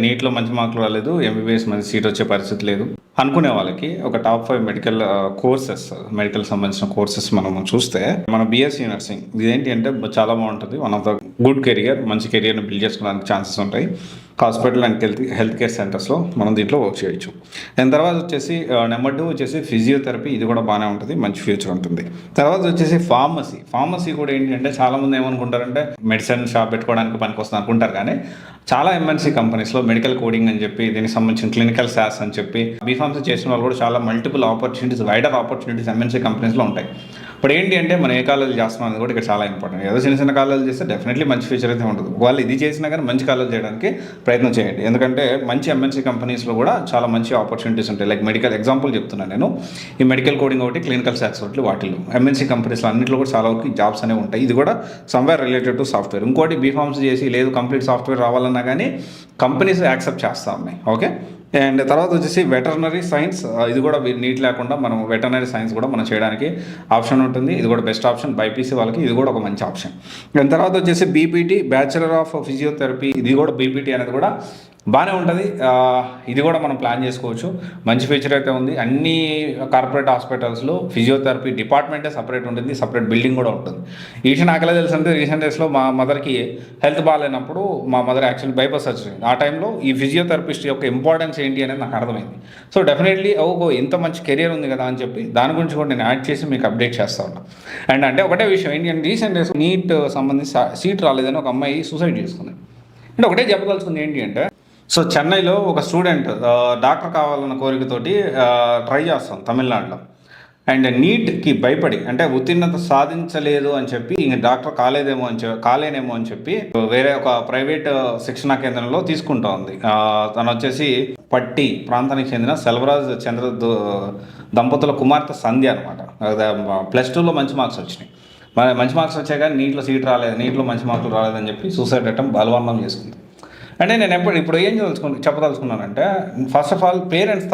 నీట్‌లో మంచి మార్కులు రాలేదు. ఎంబీబీఎస్ మంచి సీట్ వచ్చే పరిస్థితి లేదు. అనుకునే వాళ్ళకి ఒక టాప్ 5 మెడికల్ మెడికల్ సంబంధించిన కోర్సెస్ మనం చూస్తే మన బీఎస్సీ నర్సింగ్ ఇదేంటి అంటే చాలా బాగుంటుంది. One of the good career, మంచి కెరియర్‌ని బిల్డ్ చేసుకోవడానికి ఛాన్సెస్ ఉంటాయి. హాస్పిటల్ అండ్ హెల్త్ కేర్ సెంటర్స్‌లో మనం దీంట్లో వర్క్ చేయొచ్చు. దాని తర్వాత వచ్చేసి నెంబర్ 2 వచ్చేసి ఫిజియోథెరపీ. ఇది కూడా బాగానే ఉంటుంది, మంచి ఫ్యూచర్ ఉంటుంది. తర్వాత వచ్చేసి ఫార్మసీ కూడా ఏంటి అంటే చాలామంది ఏమనుకుంటారంటే మెడిసిన్ షాప్ పెట్టుకోవడానికి పనికొస్తుంది అనుకుంటారు. కానీ చాలా ఎంఎన్సీ కంపెనీస్లో మెడికల్ కోడింగ్ అని చెప్పి, దీనికి సంబంధించిన క్లినికల్ శాస్ అని చెప్పి బీఫార్మసీ చేసిన వాళ్ళు కూడా చాలా multiple opportunities, wider opportunities MNC కంపెనీస్లో ఉంటాయి. ఇప్పుడు ఏంటి అంటే మనం ఏ కాలేజ్ చేస్తున్నాం అనేది కూడా ఇక్కడ చాలా ఇంపార్టెంట్. ఏదో చిన్న చిన్న కాలేజ్ చేస్తే డెఫినెట్లీ మంచి ఫ్యూచర్ అయితే ఉంటుంది. వాళ్ళు ఇది చేసినా కానీ మంచి కాలేజ్ చేయడానికి ప్రయత్నం చేయండి. ఎందుకంటే మంచి ఎంఎన్సీ కంపెనీస్లో కూడా చాలా మంచి ఆపర్చునిటీస్ ఉంటాయి. లైక్ మెడికల్ ఎగ్జాంపుల్ చెప్తున్నాను నేను. ఈ మెడికల్ కోడింగ్ ఒకటి, క్లినికల్ శాస్ ఒకటి, వాటిల్లో ఎంఎన్సీ కంపెనీస్లో అన్నింటిలో కూడా చాలా వరకు జాబ్స్ అనేవి ఉంటాయి. ఇది కూడా సమ్వేర్ రిలేటెడ్ టు సాఫ్ట్వేర్. ఇంకోటి బీఫార్మసీ చేసి లేదు కంప్లీట్ సాఫ్ట్వేర్ రావాలన్నా కానీ కంపెనీస్ యాక్సెప్ట్ చేస్తూ ఉన్నాయి. ఓకే. అండ్ తర్వాత వచ్చేసి వెటర్నరీ సైన్స్. ఇది కూడా నీట్ లేకుండా మనం వెటర్నరీ సైన్స్ కూడా మనం చేయడానికి ఆప్షన్ ఉంటుంది. ఇది కూడా బెస్ట్ ఆప్షన్. బైపీసీ వాళ్ళకి ఇది కూడా ఒక మంచి ఆప్షన్. దాని తర్వాత వచ్చేసి బీపీటీ, బ్యాచిలర్ ఆఫ్ ఫిజియోథెరపీ. ఇది కూడా బీపీటీ అనేది కూడా బాగానే ఉంటుంది. ఇది కూడా మనం ప్లాన్ చేసుకోవచ్చు. మంచి ఫీచర్ అయితే ఉంది. అన్ని కార్పొరేట్ హాస్పిటల్స్లో ఫిజియోథెరపీ డిపార్ట్మెంటే సపరేట్ ఉంటుంది, సపరేట్ బిల్డింగ్ కూడా ఉంటుంది. ఈ విషయం నాకెలా తెలుసు అంటే రీసెంట్ డేస్లో మా మదర్కి హెల్త్ బాగాలేనప్పుడు మా మదర్ యాక్చువల్లీ బైపాస్ సర్జరీ. ఆ టైంలో ఈ ఫిజియోథెరపిస్ట్ యొక్క ఇంపార్టెన్స్ ఏంటి అనేది నాకు అర్థమైంది. సో డెఫినెట్లీ ఇంత మంచి కెరియర్ ఉంది కదా అని చెప్పి దాని గురించి కూడా నేను యాడ్ చేసి మీకు అప్డేట్ చేస్తా ఉన్నా. అండ్ అంటే ఒకటే విషయం ఏంటి అంటే రీసెంట్ డేస్ నీట్ సంబంధించి సీట్ రాలేదని ఒక అమ్మాయి సూసైడ్ చేసుకుంది. అంటే ఒకటే చెప్పదలుచుకుంది ఏంటి అంటే, సో చెన్నైలో ఒక స్టూడెంట్ డాక్టర్ కావాలన్న కోరికతోటి ట్రై చేస్తాం తమిళనాడులో. అండ్ నీట్కి భయపడి, అంటే ఉత్తీర్ణత సాధించలేదు అని చెప్పి ఇంక డాక్టర్ కాలేనేమో అని చెప్పి వేరే ఒక ప్రైవేట్ శిక్షణా కేంద్రంలో తీసుకుంటా ఉంది. తను వచ్చేసి పట్టి ప్రాంతానికి చెందిన సెల్వరాజ్ చంద్ర దంపతుల కుమార్తె సంధ్య అనమాట. +2లో మంచి మార్క్స్ వచ్చినాయి. మంచి మార్క్స్ వచ్చాయి కానీ నీట్లో సీట్ రాలేదు, నీట్లో మంచి మార్కులు రాలేదని చెప్పి సూసైడ్ అటెంప్ట్ బలవన్నం చేసుకుంది. అంటే నేను ఇప్పుడు ఏం చెప్పదలుచుకున్నానంటే, ఫస్ట్ ఆఫ్ ఆల్ పేరెంట్స్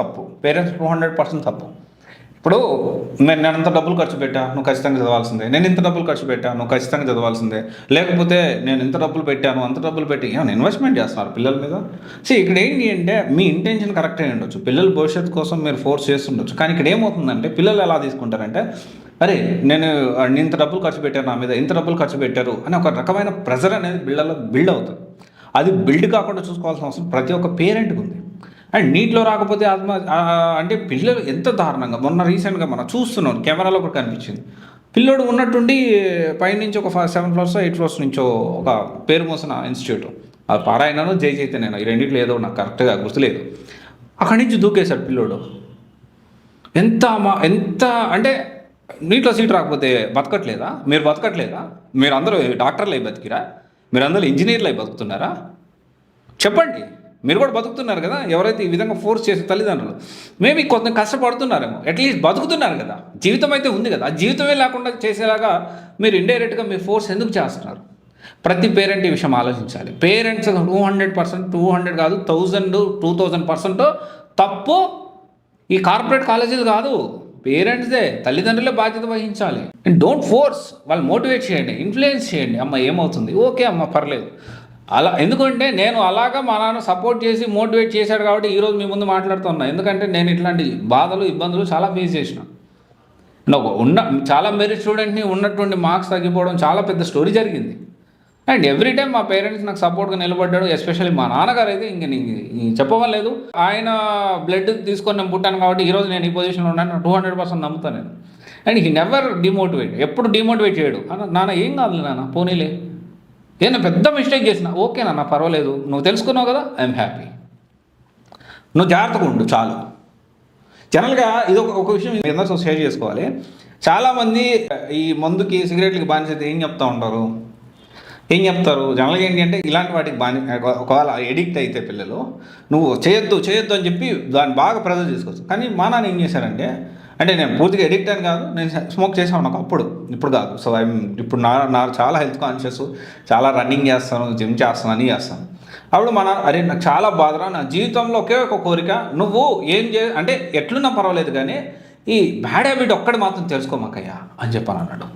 200% తప్పు. ఇప్పుడు నేను ఎంత డబ్బులు ఖర్చు పెట్టా, నువ్వు ఖచ్చితంగా చదవాల్సిందే. నేను ఇంత డబ్బులు ఖర్చు పెట్టా, నువ్వు ఖచ్చితంగా చదవాల్సిందే. లేకపోతే నేను ఇంత డబ్బులు పెట్టాను, అంత డబ్బులు పెట్టి ఏమైనా ఇన్వెస్ట్మెంట్ చేస్తున్నారు పిల్లల మీద. సో ఇక్కడ ఏంటి అంటే మీ ఇంటెన్షన్ కరెక్ట్ అయి ఉండొచ్చు, పిల్లల భవిష్యత్తు కోసం మీరు ఫోర్స్ చేస్తుండొచ్చు. కానీ ఇక్కడ ఏమవుతుందంటే పిల్లలు ఎలా తీసుకుంటారంటే, అరే నేను ఇంత డబ్బులు ఖర్చు పెట్టాను, నా మీద ఇంత డబ్బులు ఖర్చు పెట్టారు అని ఒక రకమైన ప్రెజర్ అనేది బిల్డ్ అవుతుంది. అది బిల్డ్ కాకుండా చూసుకోవాల్సిన అవసరం ప్రతి ఒక్క పేరెంట్కి ఉంది. అండ్ నీట్లో రాకపోతే అంటే పిల్లలు ఎంత దారుణంగా, మొన్న రీసెంట్గా మనం చూస్తున్నాం, కెమెరాలో కూడా కనిపించింది. పిల్లోడు ఉన్నట్టుండి పైనుంచి ఒక 7 ఫ్లోర్స్ 8 ఫ్లోర్స్ నుంచో ఒక పేరు మోసిన ఇన్స్టిట్యూట్, అది పారాయణను జై చైతన్య, ఈ రెండింటిలో ఏదో నాకు కరెక్ట్గా గుర్తులేదు, అక్కడి నుంచి దూకేశాడు పిల్లోడు. ఎంత అంటే నీట్లో సీట్ రాకపోతే బతకట్లేదా? మీరు అందరూ డాక్టర్లు అయి బతికిరా? మీరు అందరూ ఇంజనీర్లు అయి బతుకుతున్నారా? చెప్పండి. మీరు కూడా బతుకుతున్నారు కదా. ఎవరైతే ఈ విధంగా ఫోర్స్ చేసే తల్లిదండ్రులు మేబీ కొంత కష్టపడుతున్నారేమో, అట్లీస్ట్ బతుకుతున్నారు కదా, జీవితం అయితే ఉంది కదా. ఆ జీవితమే లేకుండా చేసేలాగా మీరు ఇండైరెక్ట్గా మీ ఫోర్స్ ఎందుకు చేస్తున్నారు? ప్రతి పేరెంట్ ఈ విషయం ఆలోచించాలి. పేరెంట్స్ 200%, 200 కాదు 1000, 2000% తప్పు ఈ కార్పొరేట్ కాలేజీలు కాదు, పేరెంట్స్దే, తల్లిదండ్రులే బాధ్యత వహించాలి. అండ్ డోంట్ ఫోర్స్, వాళ్ళు మోటివేట్ చేయండి, ఇన్ఫ్లుయెన్స్ చేయండి. అమ్మ ఏమవుతుంది, ఓకే అమ్మ పర్లేదు అలా. ఎందుకంటే నేను అలాగా మా నాన్న సపోర్ట్ చేసి మోటివేట్ చేశాడు కాబట్టి ఈరోజు మీ ముందు మాట్లాడుతున్నా. ఎందుకంటే నేను ఇట్లాంటి బాధలు ఇబ్బందులు చాలా ఫేస్ చేసిన. చాలా మెరిట్ స్టూడెంట్ని ఉన్నటువంటి మార్క్స్ తగ్గిపోవడం చాలా పెద్ద స్టోరీ జరిగింది. అండ్ ఎవ్రీ టైం మా పేరెంట్స్ నాకు సపోర్ట్గా నిలబడ్డాడు. ఎస్పెషల్లీ మా నాన్నగారు అయితే ఇంక చెప్పవలేదు. ఆయన బ్లడ్ తీసుకొని నేను పుట్టాను కాబట్టి ఈరోజు నేను ఈ పొజిషన్లో ఉన్నాను, 200% నమ్ముతాను నేను. అండ్ హీ నెవర్ డిమోటివేట్, ఎప్పుడు డిమోటివేట్ చేయడు. నాన్న ఏం కాదు నాన్న, పోనీలే, ఏదైనా పెద్ద మిస్టేక్ చేసినా ఓకే నాన్న పర్వాలేదు, నువ్వు తెలుసుకున్నావు కదా, ఐఎమ్ హ్యాపీ, నువ్వు జాగ్రత్తగా ఉండు చాలు. జనరల్గా ఇది ఒక విషయం అందరితో షేర్ చేసుకోవాలి. చాలామంది ఈ మందుకి సిగరెట్లకి బానిసైతే ఏం చెప్తారు జనరల్గా ఏంటి అంటే, ఇలాంటి వాటికి ఒకవేళ ఎడిక్ట్ అయితే పిల్లలు నువ్వు చేయొద్దు అని చెప్పి దాన్ని బాగా ప్రెజర్ చేసుకోవచ్చు. కానీ మా నాన్న ఏం చేశారంటే, అంటే నేను పూర్తిగా ఎడిక్ట్ అని కాదు, నేను స్మోక్ చేసాను నాకు ఇప్పుడు కాదు. సో ఇప్పుడు నా చాలా హెల్త్ కాన్షియస్, చాలా రన్నింగ్ చేస్తాను, జిమ్ చేస్తాను, అన్నీ చేస్తాను. అప్పుడు అరే నాకు చాలా బాధరా, నా జీవితంలో ఒకే ఒక కోరిక, నువ్వు ఏం అంటే ఎట్లున్నా పర్వాలేదు కానీ ఈ బ్యాడ్ హ్యాబిట్ ఒక్కటి మాత్రం తెలుసుకోమాకయ్యా అని చెప్పాను అన్నాడు.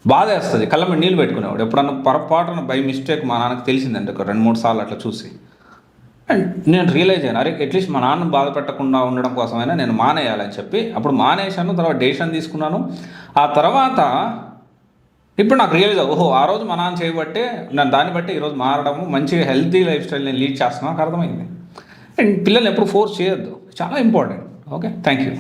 బాధ వేస్తుంది, కళ్ళ మీద నీళ్ళు పెట్టుకునేవాడు. ఎప్పుడన్నా పొరపాటున బై మిస్టేక్ మా నాన్నకు తెలిసిందంటే ఒక 2-3 సార్లు అట్లా చూసి, అండ్ నేను రియలైజ్ అయ్యాను, అరే అట్లీస్ట్ మా నాన్న బాధ పెట్టకుండా ఉండడం కోసమైనా నేను మానేయాలని చెప్పి అప్పుడు మానేశాను. తర్వాత డెసిషన్ తీసుకున్నాను. ఆ తర్వాత ఇప్పుడు నాకు రియలైజ్ ఓహో ఆ రోజు మా నాన్న చేయబట్టే నేను దాన్ని బట్టి ఈరోజు మారడము, మంచిగా హెల్తీ లైఫ్ స్టైల్ నేను లీడ్ చేస్తున్నాను నాకు అర్థమైంది. అండ్ పిల్లల్ని ఎప్పుడు ఫోర్స్ చేయొద్దు, చాలా ఇంపార్టెంట్. Okay, thank you.